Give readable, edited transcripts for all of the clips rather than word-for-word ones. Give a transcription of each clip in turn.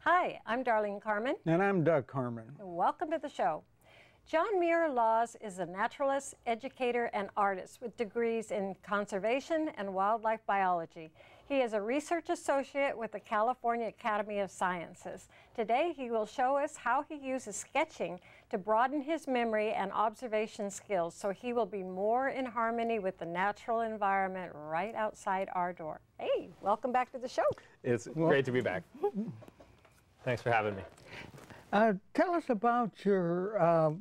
Hi, I'm Darlene Carman. And I'm Doug Carman. Welcome to the show. John Muir Laws is a naturalist, educator, and artist with degrees in conservation and wildlife biology. He is a research associate with the California Academy of Sciences. Today, he will show us how he uses sketching to broaden his memory and observation skills so he will be more in harmony with the natural environment right outside our door. Hey, welcome back to the show. It's great to be back. Thanks for having me. Tell us about your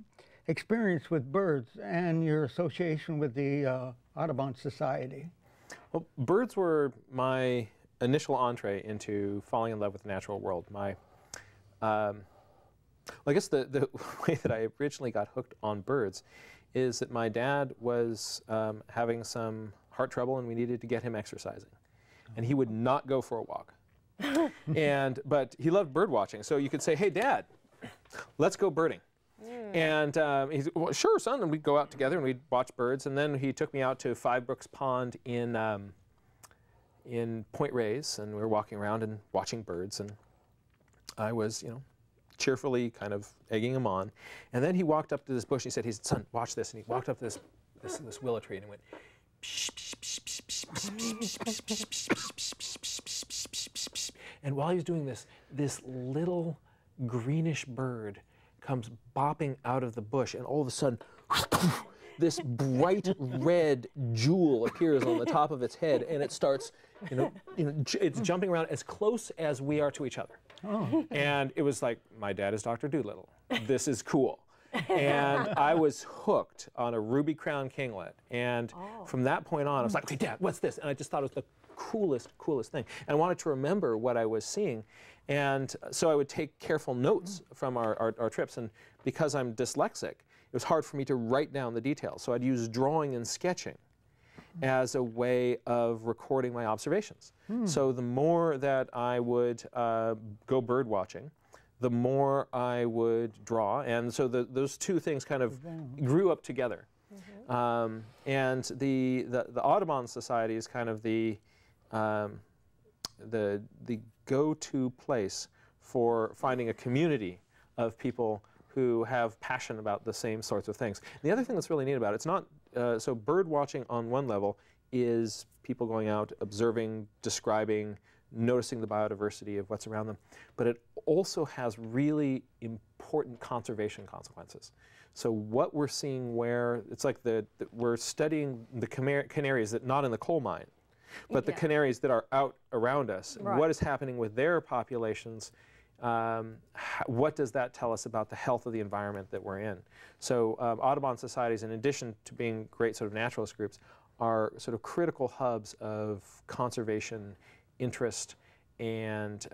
experience with birds and your association with the Audubon Society. Well, birds were my initial entree into falling in love with the natural world. I guess the way that I originally got hooked on birds is that my dad was having some heart trouble and we needed to get him exercising. And he would not go for a walk. But he loved bird watching. So you could say, hey, Dad, let's go birding. And he's, well, sure, son. And we'd go out together and we'd watch birds. And then he took me out to Five Brooks Pond in Point Reyes, and we were walking around and watching birds. And I was, cheerfully kind of egging him on. And then he walked up to this bush. And he said, son, watch this. And he walked up to this willow tree and he went, psh, psh, psh, psh, psh, psh, psh, psh, psh, psh. And while he was doing this, this little greenish bird comes bopping out of the bush, and all of a sudden, this bright red jewel appears on the top of its head, and it starts, it's jumping around as close as we are to each other. Oh. And it was like, my dad is Dr. Doolittle. This is cool. And I was hooked on a ruby crown kinglet. And from that point on, I was like, okay, Dad, what's this? And I just thought it was the coolest thing. And I wanted to remember what I was seeing. And so I would take careful notes from our trips. And because I'm dyslexic, it was hard for me to write down the details. So I'd use drawing and sketching as a way of recording my observations. So the more that I would go bird watching, the more I would draw. And so those two things kind of grew up together. And the Audubon Society is kind of the go-to place for finding a community of people who have passion about the same sorts of things. The other thing that's really neat about it, it's not, so bird watching on one level is people going out, observing, describing, noticing the biodiversity of what's around them, but it also has really important conservation consequences. So what we're seeing where, it's like we're studying the canaries that not in the coal mine, but the canaries that are out around us. Right. What is happening with their populations? What does that tell us about the health of the environment that we're in? So Audubon societies, in addition to being great sort of naturalist groups, are sort of critical hubs of conservation interest and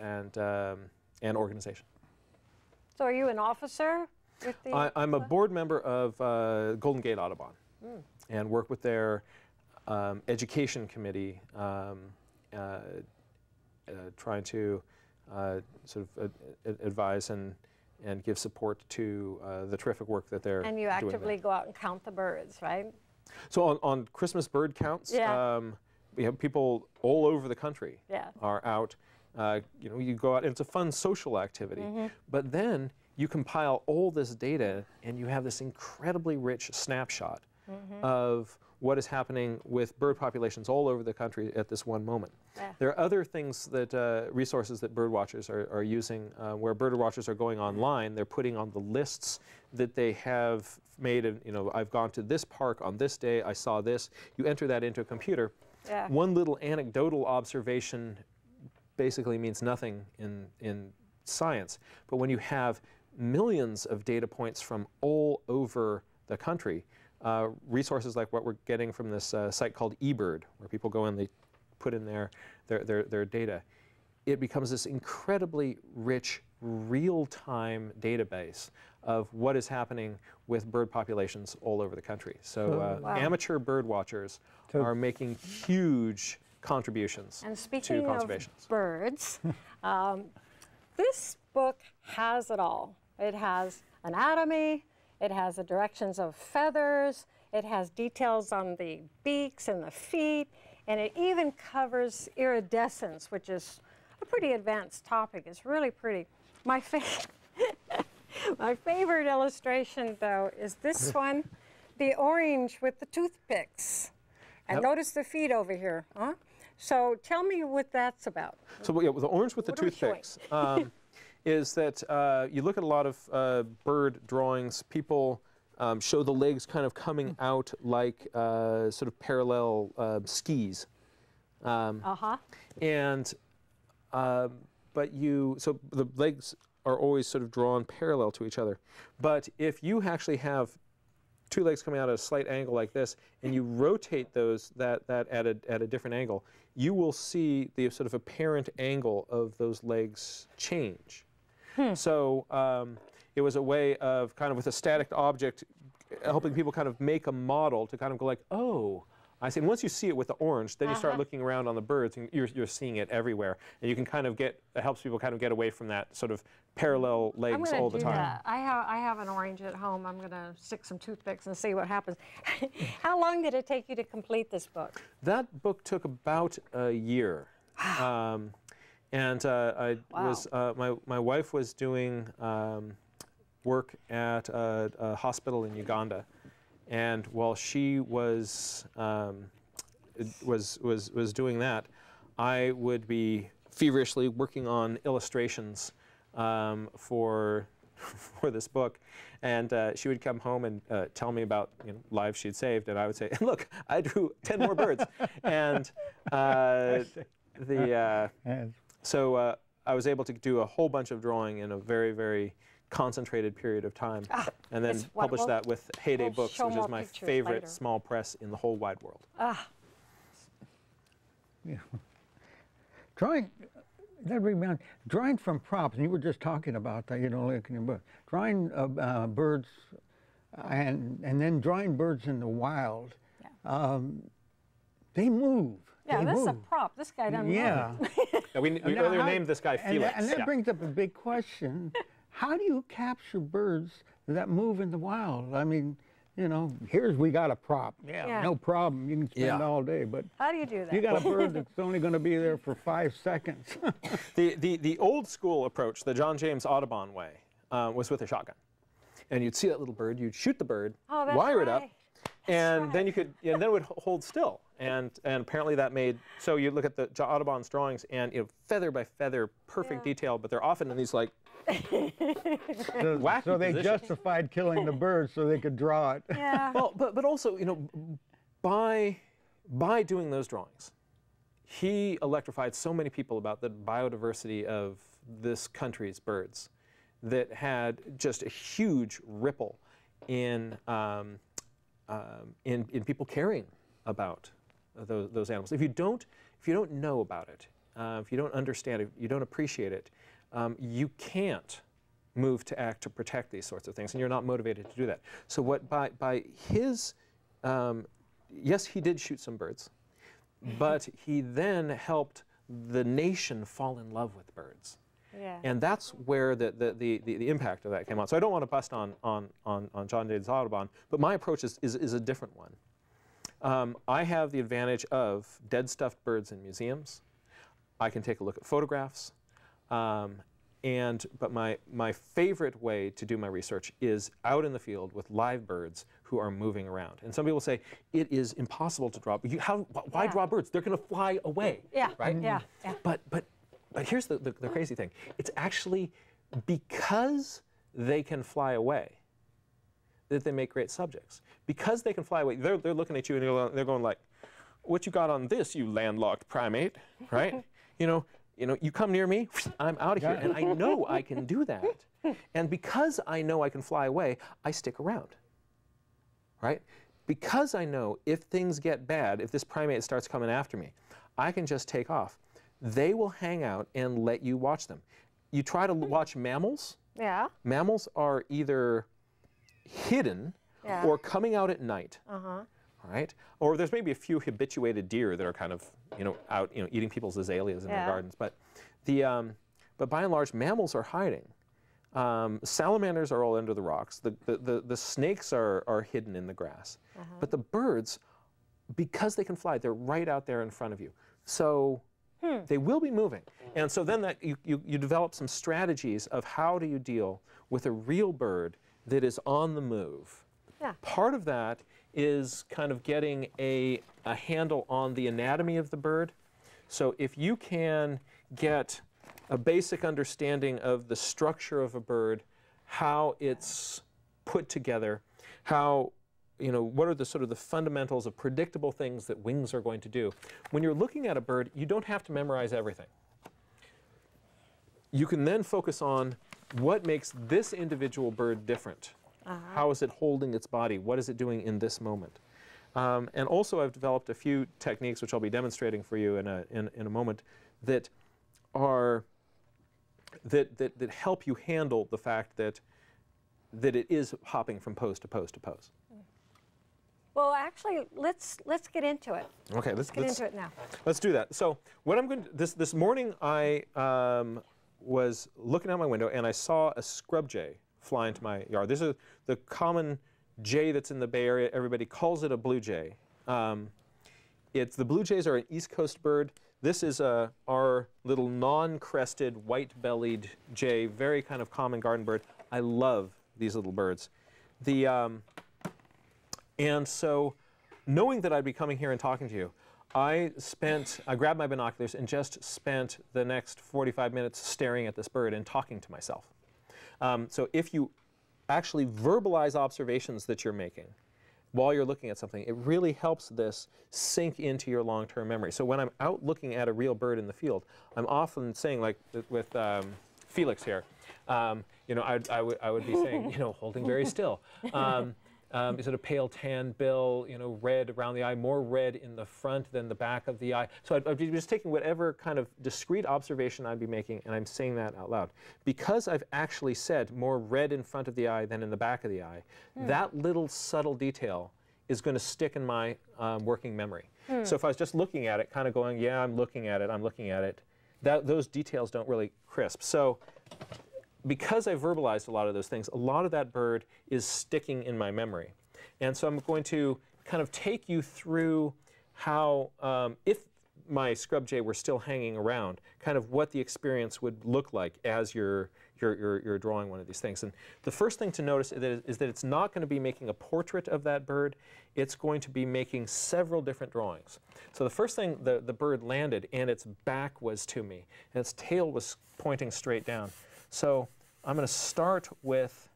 organization. So are you an officer with the I'm a board member of Golden Gate Audubon and work with their education committee, trying to sort of advise and give support to the terrific work that they're doing. And you actively go out and count the birds, right? So on Christmas bird counts, we have people all over the country are out. You go out, and it's a fun social activity. But then you compile all this data, and you have this incredibly rich snapshot of what is happening with bird populations all over the country at this one moment. There are other things that, resources that bird watchers are using, where bird watchers are going online. They're putting on the lists that they have made, and I've gone to this park on this day, I saw this. You enter that into a computer. One little anecdotal observation basically means nothing in science, but when you have millions of data points from all over the country, resources like what we're getting from this site called eBird, where people go in, they put in their data, it becomes this incredibly rich, real-time database of what is happening with bird populations all over the country. So amateur bird watchers are making huge contributions to conservation. Of birds, this book has it all. It has anatomy, it has the directions of feathers, it has details on the beaks and the feet, and it even covers iridescence, which is a pretty advanced topic. It's really pretty. My favorite illustration, though, is this one, the orange with the toothpicks. And notice the feet over here, huh? So tell me what that's about. So yeah, the orange with the toothpicks is that you look at a lot of bird drawings, people show the legs kind of coming out like sort of parallel skis. And so the legs are always sort of drawn parallel to each other. But if you actually have two legs coming out at a slight angle like this, and you rotate those at a different angle, you will see the sort of apparent angle of those legs change. So it was a way of kind of with a static object helping people kind of make a model to kind of go like, oh, I see. And once you see it with the orange, then you start looking around on the birds, and you're seeing it everywhere. And you can kind of it helps people kind of get away from that sort of parallel legs all the time. That. I have an orange at home. I'm going to stick some toothpicks and see what happens. How long did it take you to complete this book? That book took about a year. My wife was doing work at a hospital in Uganda. And while she was doing that, I would be feverishly working on illustrations for this book, and she would come home and tell me about lives she'd saved, and I would say, "Look, I drew 10 more birds," and so I was able to do a whole bunch of drawing in a very, very concentrated period of time, and then publish that with Heyday Books, which is my favorite small press in the whole wide world. Yeah. Drawing, that reminds me, drawing from props, and you were just talking about that, like in your book. Drawing birds, and then drawing birds in the wild, they move. Yeah, this is a prop. This guy doesn't move. We earlier named this guy Felix. And that brings up a big question. How do you capture birds that move in the wild? I mean, we got a prop. No problem. You can spend all day. But how do you do that? You got a bird that's only going to be there for 5 seconds. The old school approach, the John James Audubon way, was with a shotgun. And you'd see that little bird, you'd shoot the bird, wire it up, and then you could, then it would hold still. And apparently that made, so you look at the Audubon's drawings, and feather by feather, perfect detail, but they're often in these like so they justified killing the bird so they could draw it. Well, but also, by doing those drawings, he electrified so many people about the biodiversity of this country's birds that had just a huge ripple in people caring about those animals. If you don't know about it, if you don't understand it, you don't appreciate it, you can't move to act to protect these sorts of things, and you're not motivated to do that. So by his, yes, he did shoot some birds, but he then helped the nation fall in love with birds. And that's where the impact of that came on. So I don't want to bust on John James Audubon, but my approach is a different one. I have the advantage of dead stuffed birds in museums. I can take a look at photographs. But my favorite way to do my research is out in the field with live birds who are moving around. And some people say, it is impossible to draw. Why draw birds? They're going to fly away, right? But here's the crazy thing. It's actually because they can fly away that they make great subjects. Because they can fly away, they're looking at you and they're going like, what you got on this, you landlocked primate, right? You come near me, I'm out of here. And I know I can do that. And because I know I can fly away, I stick around, right? Because I know if things get bad, if this primate starts coming after me, I can just take off. They will hang out and let you watch them. You try to watch mammals. Mammals are either hidden or coming out at night. Right? Or there's maybe a few habituated deer that are kind of, out, eating people's azaleas in their gardens. But by and large, mammals are hiding. Salamanders are all under the rocks. The snakes are hidden in the grass. But the birds, because they can fly, they're right out there in front of you. So They will be moving. And so then that you develop some strategies of how do you deal with a real bird that is on the move. Yeah. Part of that is kind of getting a handle on the anatomy of the bird. So if you can get a basic understanding of the structure of a bird, how it's put together, how, what are the sort of the fundamentals of predictable things that wings are going to do. When you're looking at a bird, you don't have to memorize everything. You can then focus on what makes this individual bird different. How is it holding its body? What is it doing in this moment? And also I've developed a few techniques, which I'll be demonstrating for you in a moment, that are that help you handle the fact that it is hopping from pose to pose to pose. Well, actually, let's get into it. Okay, let's get into it now. Let's do that. So what I'm going to this morning I was looking out my window and I saw a scrub jay fly into my yard. This is the common jay that's in the Bay Area. Everybody calls it a blue jay. The blue jays are an East Coast bird. This is our little non-crested, white-bellied jay, very kind of common garden bird. I love these little birds. And so, knowing that I'd be coming here and talking to you, I grabbed my binoculars and just spent the next 45 minutes staring at this bird and talking to myself. So if you actually verbalize observations that you're making while you're looking at something, it really helps this sink into your long-term memory. So when I'm out looking at a real bird in the field, I'm often saying, like with Felix here, I would be saying, holding very still. Sort of pale tan bill, red around the eye, more red in the front than the back of the eye. So I'd be just taking whatever kind of discrete observation I'd be making, and I'm saying that out loud. Because I've actually said more red in front of the eye than in the back of the eye, that little subtle detail is going to stick in my working memory. So if I was just looking at it, kind of going, yeah, I'm looking at it, those details don't really crisp. So because I verbalized a lot of those things, a lot of that bird is sticking in my memory. And so I'm going to kind of take you through how, if my scrub jay were still hanging around, kind of what the experience would look like as you're drawing one of these things. And the first thing to notice is that it's not going to be making a portrait of that bird. It's going to be making several different drawings. So the first thing, the bird landed and its back was to me, and its tail was pointing straight down. So I'm going to start with,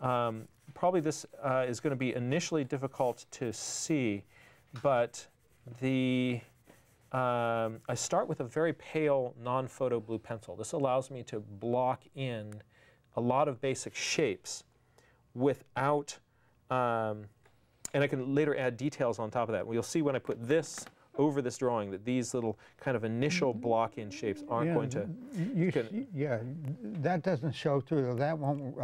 probably this is going to be initially difficult to see, but I start with a very pale non-photo blue pencil. This allows me to block in a lot of basic shapes without, and I can later add details on top of that. You'll see when I put this over this drawing that these little kind of initial block-in shapes aren't going to... that doesn't show through. That won't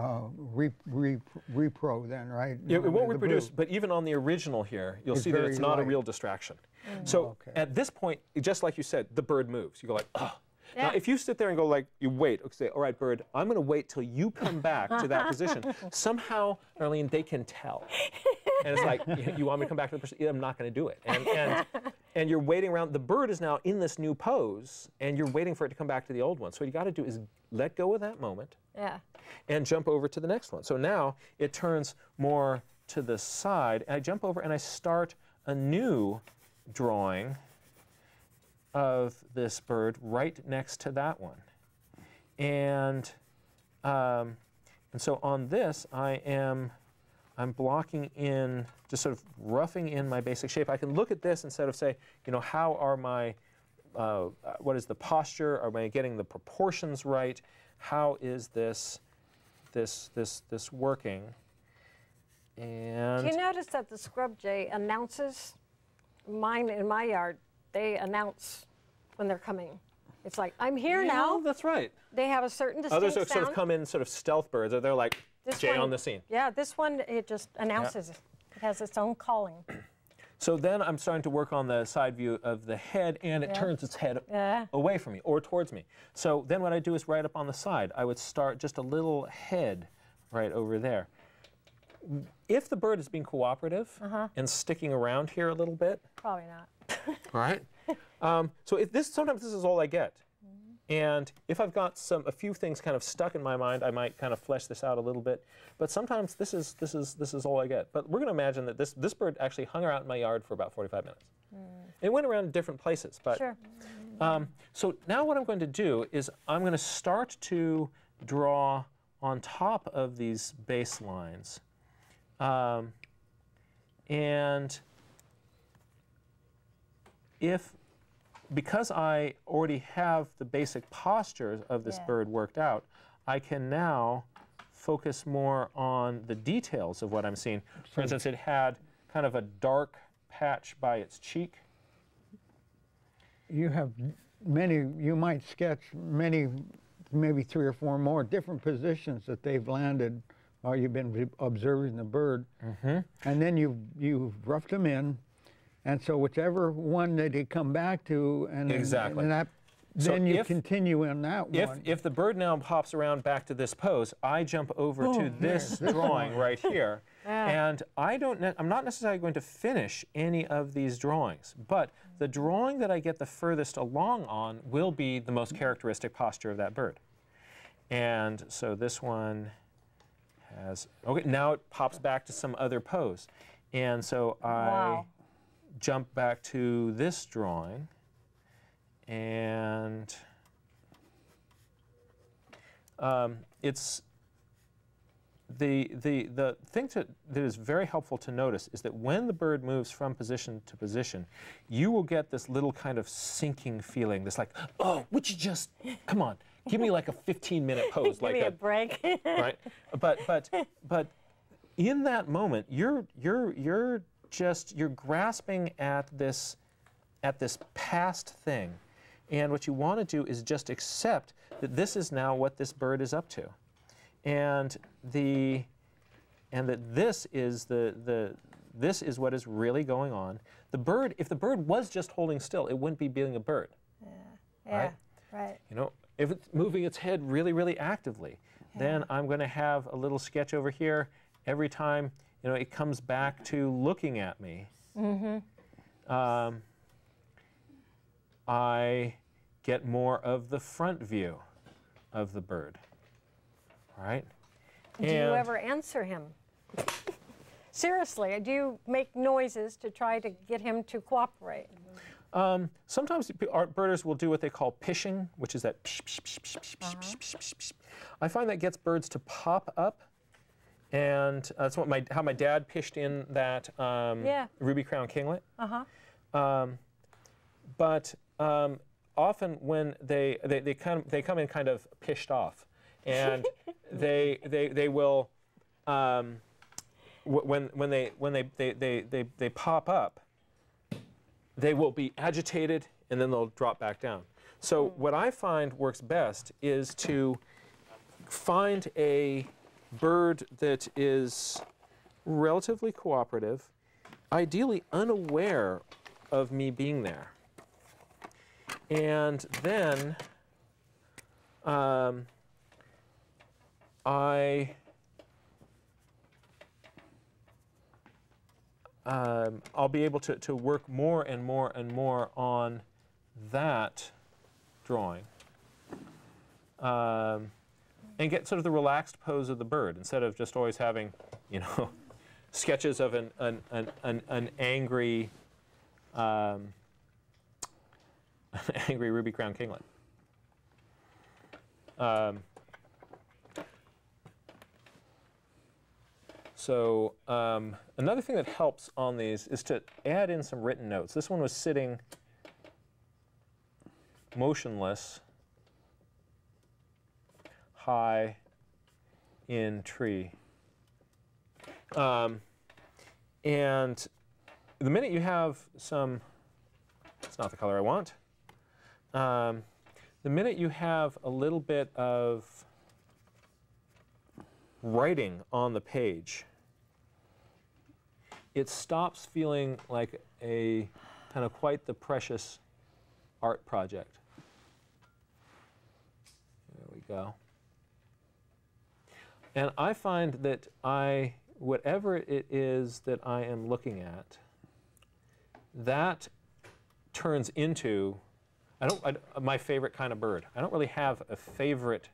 repro then, right? Yeah, it won't reproduce, but even on the original here, you'll see that it's not a real distraction. So at this point, just like you said, the bird moves. You go like, oh. Yeah. Now, if you sit there and go like, you wait, say, all right, bird, I'm going to wait till you come back to that position. Somehow, Darlene, they can tell. And it's like, you want me to come back to the person? I'm not going to do it. And you're waiting around. The bird is now in this new pose, and you're waiting for it to come back to the old one. So what you got to do is let go of that moment and jump over to the next one. So now it turns more to the side, and I jump over and I start a new drawing of this bird right next to that one. And so on this, I'm blocking in, just sort of roughing in my basic shape. I can look at this instead of say, how are my, what is the posture? Am I getting the proportions right? How is this working? And do you notice that the scrub jay announces, mine in my yard, they announce when they're coming. It's like, I'm here now. That's right. They have a certain distinct Others sound. sort of come in sort of stealth birds, or they're like, jay on the scene. Yeah, this one, it just announces. It has its own calling. So then I'm starting to work on the side view of the head, and it turns its head away from me, or towards me. So then what I do is right up on the side, I would start just a little head right over there. If the bird is being cooperative and sticking around here a little bit, probably not. All right? So sometimes this is all I get. And if I've got a few things kind of stuck in my mind, I might kind of flesh this out a little bit. But sometimes this is all I get. But we're going to imagine that this bird actually hung around in my yard for about 45 minutes. It went around different places. But, sure. So now what I'm going to do is I'm going to start to draw on top of these baselines. And because I already have the basic postures of this bird worked out, I can now focus more on the details of what I'm seeing. For instance, it had kind of a dark patch by its cheek. You have you might sketch maybe 3 or 4 more different positions that they've landed while you've been observing the bird. And then you've roughed them in. And so whichever one that they come back to, and exactly. Then you continue in that one. If the bird now hops around back to this pose, I jump over to this drawing right here. And I'm not necessarily going to finish any of these drawings, but the drawing that I get the furthest along on will be the most characteristic posture of that bird. And so this one has, okay, now it pops back to some other pose. And so I jump back to this drawing, and it's the thing that is very helpful to notice is that when the bird moves from position to position, you will get this little kind of sinking feeling, this like, oh, would you just, come on, give me like a 15-minute pose. Give me a break. Right? But in that moment, you're grasping at this past thing, and what you want to do is just accept that this is now what this bird is up to, and that this is what is really going on. The bird, if the bird was just holding still, it wouldn't be being a bird. Right. You know, if it's moving its head really, really actively, then I'm going to have a little sketch over here every time, you know, it comes back to looking at me. I get more of the front view of the bird. All right? Do you ever answer him? Seriously, do you make noises to try to get him to cooperate? Sometimes birders will do what they call pishing, which is that pish, pish, pish, pish, pish, pish, pish, pish, pish. I find that gets birds to pop up, and that's what how my dad pished in that ruby crown kinglet. But often when they come in kind of pished off, and they will when they pop up, they will be agitated and then they'll drop back down. So what I find works best is to find a bird that is relatively cooperative, ideally unaware of me being there. And then I'll be able to work more and more and more on that drawing and get sort of the relaxed pose of the bird instead of just always having, you know, sketches of an angry angry ruby crown kinglet. So another thing that helps on these is to add in some written notes. This one was sitting motionless, high in tree. And the minute you have some, it's not the color I want, the minute you have a little bit of writing on the page, it stops feeling like a kind of quite the precious art project. There we go. And I find that whatever it is that I am looking at, that turns into, my favorite kind of bird. I don't really have a favorite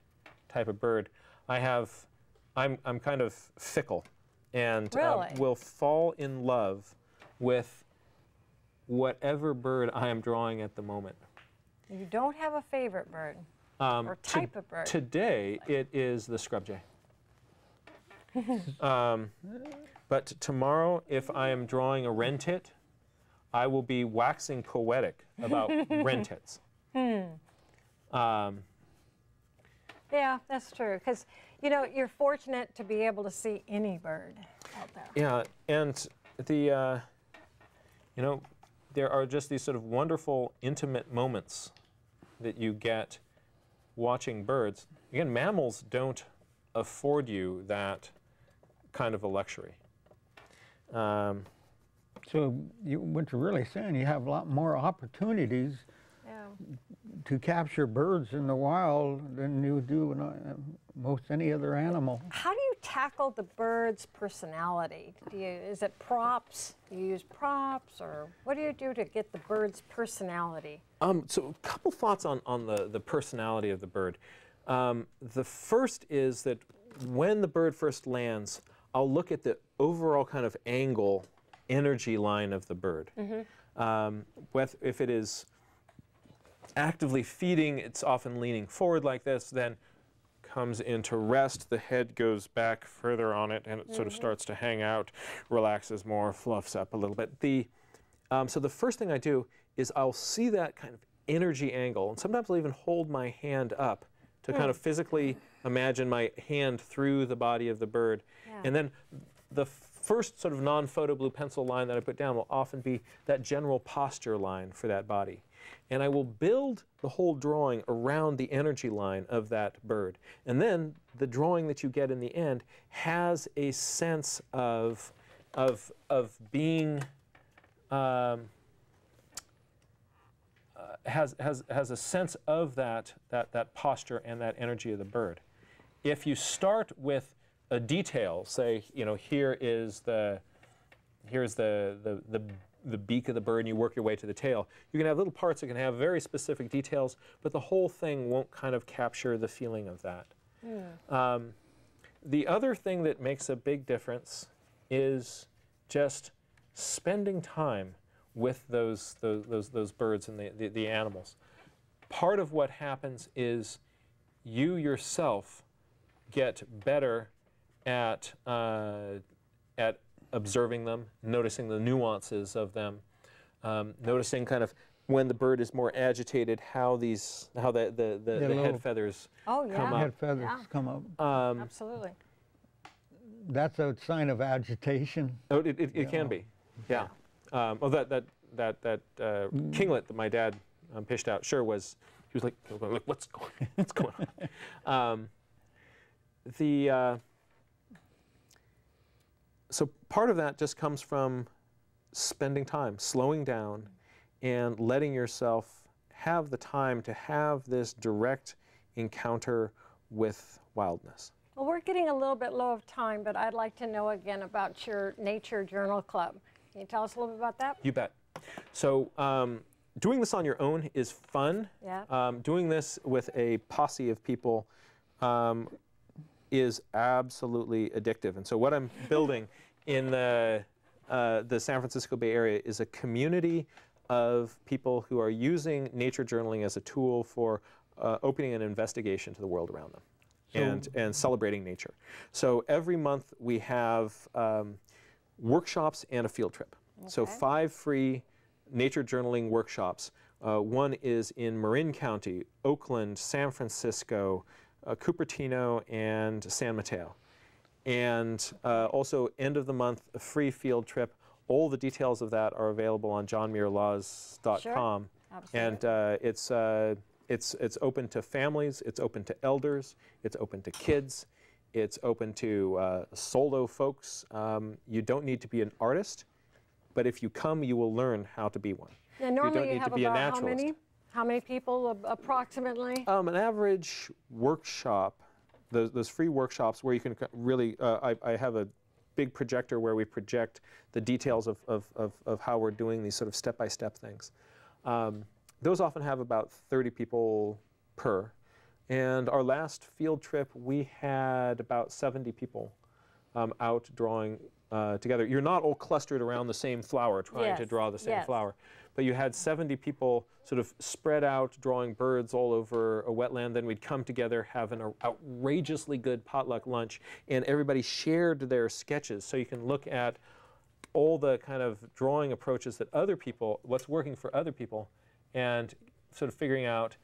type of bird. I'm kind of fickle, and really? Will fall in love with whatever bird I am drawing at the moment. You don't have a favorite bird or type of bird? Today, it is the scrub jay. But tomorrow, if I am drawing a wren tit, I will be waxing poetic about wren tits. Yeah, that's true. Because, you know, you're fortunate to be able to see any bird out there. Yeah, and the, you know, there are just these sort of wonderful, intimate moments that you get watching birds. Again, mammals don't afford you that kind of a luxury. So what you're really saying, you have a lot more opportunities to capture birds in the wild than you do in most any other animal. How do you tackle the bird's personality? Is it props? Do you use props, or what do you do to get the bird's personality? So a couple thoughts on the personality of the bird. The first is that when the bird first lands, I'll look at the overall kind of angle, energy line of the bird. If it is actively feeding, it's often leaning forward like this, then comes into rest, the head goes back further on it, and it sort of starts to hang out, relaxes more, fluffs up a little bit. So the first thing I do is I'll see that kind of energy angle, and sometimes I'll even hold my hand up to kind of physically imagine my hand through the body of the bird. And then the first sort of non-photo blue pencil line that I put down will often be that general posture line for that body. And I will build the whole drawing around the energy line of that bird. And then the drawing that you get in the end has a sense of being, has a sense of that posture and that energy of the bird. If you start with a detail, say, you know, here's the beak of the bird, and you work your way to the tail, you can have little parts that can have very specific details, but the whole thing won't kind of capture the feeling of that. The other thing that makes a big difference is just spending time with those birds and the animals. Part of what happens is you yourself get better at observing them, noticing the nuances of them, noticing kind of when the bird is more agitated, how the head feathers come up. Head feathers come up. Absolutely. That's a sign of agitation. Oh, it can be, yeah. Well, that kinglet that my dad pitched out sure was. He was like, what's going on? So part of that just comes from spending time, slowing down, and letting yourself have the time to have this direct encounter with wildness. Well, we're getting a little bit low of time, but I'd like to know again about your Nature Journal Club. Can you tell us a little bit about that? You bet. So doing this on your own is fun. Yeah. Doing this with a posse of people is absolutely addictive. And so what I'm building in the San Francisco Bay Area is a community of people who are using nature journaling as a tool for opening an investigation to the world around them and celebrating nature. So every month we have workshops and a field trip. Okay. So 5 free nature journaling workshops. One is in Marin County, Oakland, San Francisco, Cupertino, and San Mateo. And also end of the month, a free field trip. All the details of that are available on johnmuirlaws.com. Sure. And it's open to families, it's open to elders, it's open to kids, it's open to solo folks. You don't need to be an artist, but if you come, you will learn how to be one. Yeah, normally you don't need to be a naturalist. How many people approximately? An average workshop, those free workshops where you can really, I have a big projector where we project the details of how we're doing these sort of step-by-step things. Those often have about 30 people per. And our last field trip, we had about 70 people out drawing together. You're not all clustered around the same flower trying to draw the same flower, but you had 70 people sort of spread out drawing birds all over a wetland. Then we'd come together, have an outrageously good potluck lunch, and everybody shared their sketches. So you can look at all the kind of drawing approaches that other people, what's working for other people, and sort of figuring out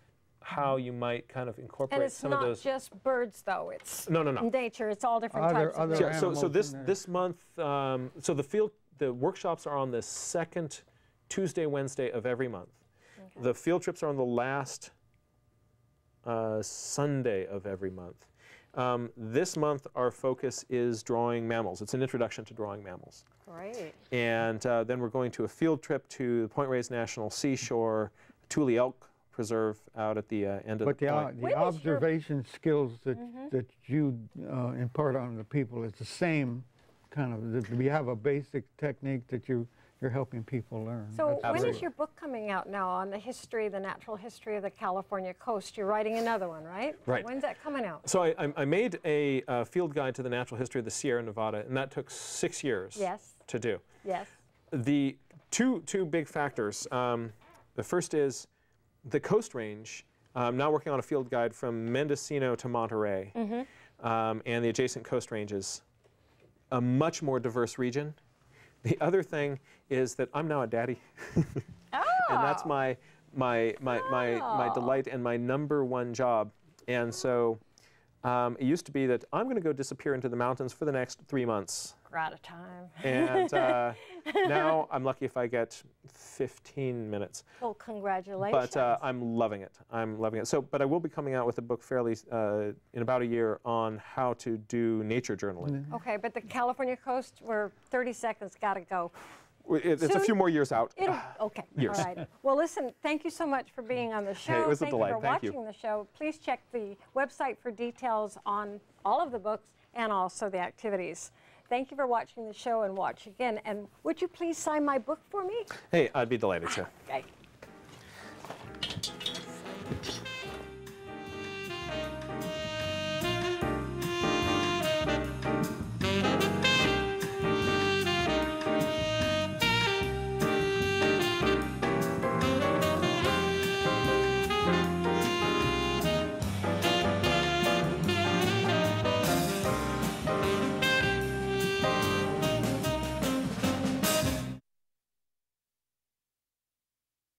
how you might kind of incorporate some of those. And it's not just birds, though. It's no. nature. It's all different types of birds. So this month, so the workshops are on the second Tuesday, Wednesday of every month. Okay. The field trips are on the last Sunday of every month. This month, our focus is drawing mammals. It's an introduction to drawing mammals. Great. And then we're going to a field trip to Point Reyes National Seashore, Thule Elk Preserve out at the end of the point. But the observation skills that that you impart on the people is the same kind of. We have a basic technique that you're helping people learn. So when is your book coming out now on the natural history of the California coast? You're writing another one, right? Right. When's that coming out? So I made a field guide to the natural history of the Sierra Nevada, and that took 6 years to do. Yes. The two big factors. The first is the Coast Range. I'm now working on a field guide from Mendocino to Monterey, and the adjacent Coast Ranges. A much more diverse region. The other thing is that I'm now a daddy, and that's my delight and my #1 job. And so it used to be that I'm going to go disappear into the mountains for the next 3 months. We're out of time. And now I'm lucky if I get 15 minutes. Well, congratulations. But I'm loving it. I'm loving it. So, but I will be coming out with a book fairly in about a year on how to do nature journaling. Okay, but the California coast, we're 30 seconds, gotta go. It's a few more years out. Okay, years. All right. Well, listen, thank you so much for being on the show. Hey, it was a delight. Thank you for watching the show. Please check the website for details on all of the books and also the activities. Thank you for watching the show, and watch again. And would you please sign my book for me? Hey, I'd be delighted to. Okay.